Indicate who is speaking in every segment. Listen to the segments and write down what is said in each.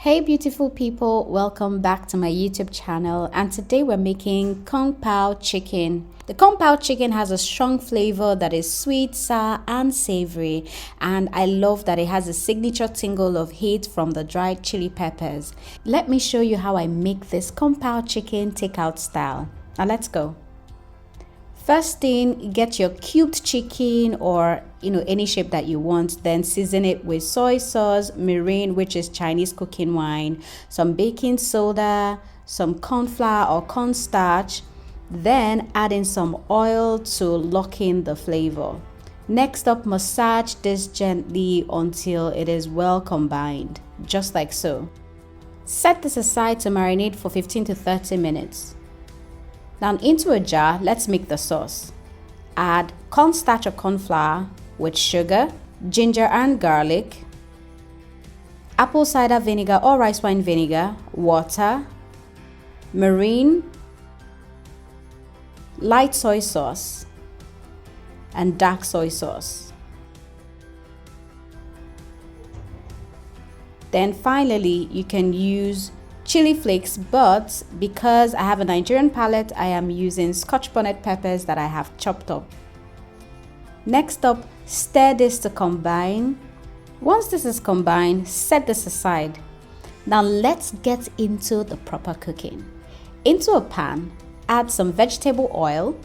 Speaker 1: Hey beautiful people, welcome back to my YouTube channel, and today we're making Kung Pao chicken. The Kung Pao chicken has a strong flavor that is sweet, sour and savory, and I love that it has a signature tingle of heat from the dried chili peppers. Let me show you how I make this Kung Pao chicken takeout style. Now let's go. First thing, get your cubed chicken or any shape that you want, then season it with soy sauce, Marinade, which is Chinese cooking wine, some baking soda, some corn flour or cornstarch, then add in some oil to lock in the flavor. Next up, massage this gently until it is well combined, just like so. Set this aside to marinate for 15 to 30 minutes. Now into a jar, let's make the sauce. Add cornstarch or corn flour with sugar, ginger and garlic, apple cider vinegar or rice wine vinegar, water, Marinade, light soy sauce, and dark soy sauce. Then finally, you can use chili flakes, but because I have a Nigerian palate, I am using Scotch bonnet peppers that I have chopped up. Next up, stir this to combine. Once this is combined, set this aside. Now let's get into the proper cooking. Into a pan, add some vegetable oil,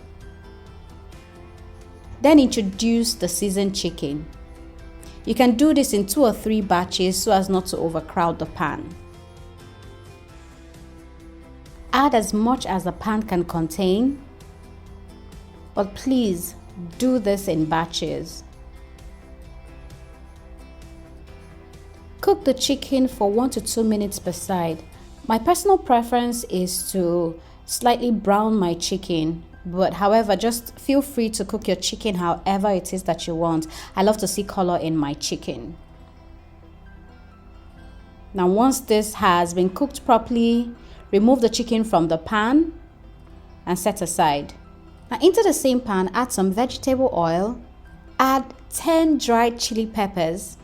Speaker 1: then introduce the seasoned chicken. You can do this in 2 or 3 batches so as not to overcrowd the pan. Add as much as the pan can contain, but please do this in batches. Cook the chicken for 1 to 2 minutes per side. My personal preference is to slightly brown my chicken, but however, just feel free to cook your chicken however it is that you want. I love to see color in my chicken. Now once this has been cooked properly, remove the chicken from the pan and set aside. Now into the same pan, add some vegetable oil, add 10 dried chili peppers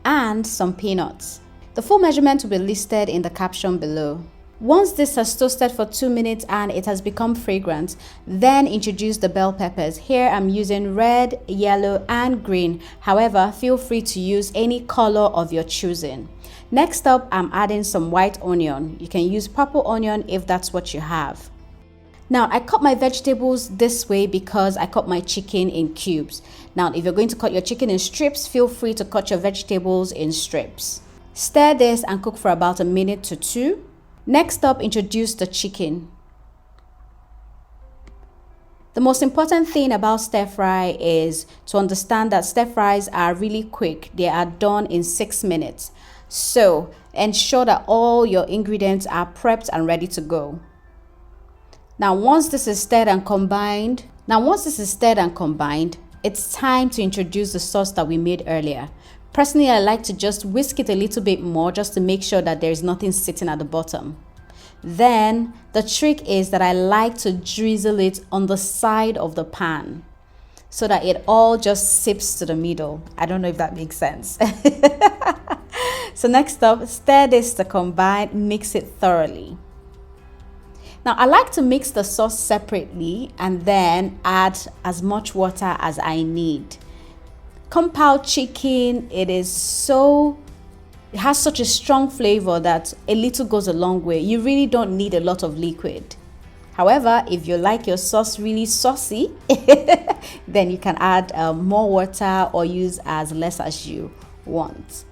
Speaker 1: and some peanuts. The full measurement will be listed in the caption below. Once this has toasted for 2 minutes and it has become fragrant, then introduce the bell peppers. Here I'm using red, yellow and green. However, feel free to use any color of your choosing. Next up, I'm adding some white onion. You can use purple onion if that's what you have. Now, I cut my vegetables this way because I cut my chicken in cubes. Now, if you're going to cut your chicken in strips, feel free to cut your vegetables in strips. Stir this and cook for about 1 minute to 2. Next up, introduce the chicken. The most important thing about stir fry is to understand that stir fries are really quick. They are done in 6 minutes. So ensure that all your ingredients are prepped and ready to go. Now once this is stirred and combined, it's time to introduce the sauce that we made earlier. Personally, I like to just whisk it a little bit more just to make sure that there is nothing sitting at the bottom. Then the trick is that I like to drizzle it on the side of the pan so that it all just sips to the middle. I don't know if that makes sense. So next up, stir this to combine, mix it thoroughly. Now I like to mix the sauce separately and then add as much water as I need. Kung Pao chicken, it has such a strong flavor that a little goes a long way. You really don't need a lot of liquid. However, if you like your sauce really saucy, then you can add more water or use as less as you want.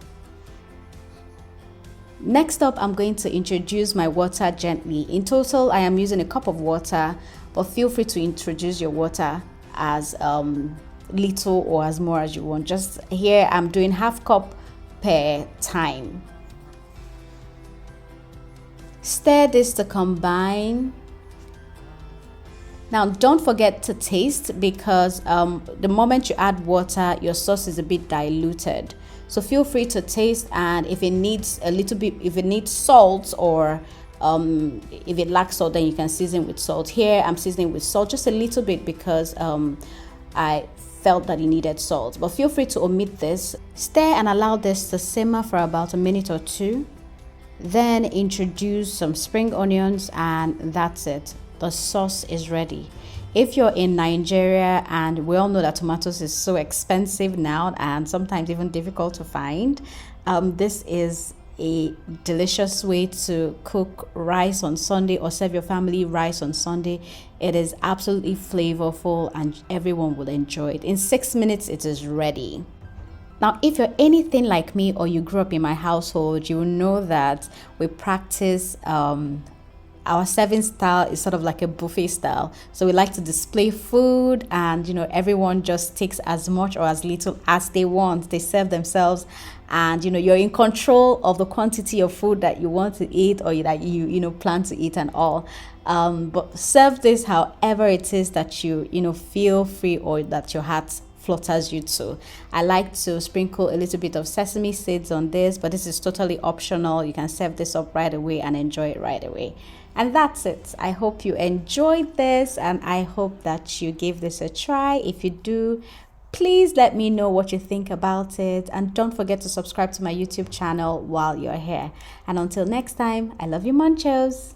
Speaker 1: Next up, I'm going to introduce my water gently. In total, I am using a cup of water, but feel free to introduce your water as little or as more as you want. Just here, I'm doing ½ cup per time. Stir this to combine. Now don't forget to taste because the moment you add water, your sauce is a bit diluted. So feel free to taste, and if it needs a little bit, if it needs salt or if it lacks salt, then you can season with salt. Here I'm seasoning with salt just a little bit because I felt that it needed salt, but feel free to omit this. Stir and allow this to simmer for about 1 minute or 2. Then introduce some spring onions, and that's it. The sauce is ready. If you're in Nigeria, and we all know that tomatoes is so expensive now and sometimes even difficult to find, this is a delicious way to cook rice on Sunday or serve your family rice on Sunday. It is absolutely flavorful and everyone will enjoy it. In 6 minutes, it is ready. Now, if you're anything like me or you grew up in my household, you will know that we practice our serving style is sort of like a buffet style. So we like to display food, and everyone just takes as much or as little as they want. They serve themselves, and you're in control of the quantity of food that you want to eat or that you plan to eat and all. But serve this however it is that you feel free or that your heart flutters you to. I like to sprinkle a little bit of sesame seeds on this, but this is totally optional. You can serve this up right away and enjoy it right away. And that's it. I hope you enjoyed this, and I hope that you give this a try. If you do, please let me know what you think about it, and don't forget to subscribe to my YouTube channel while you're here. And until next time, I love you, munchos.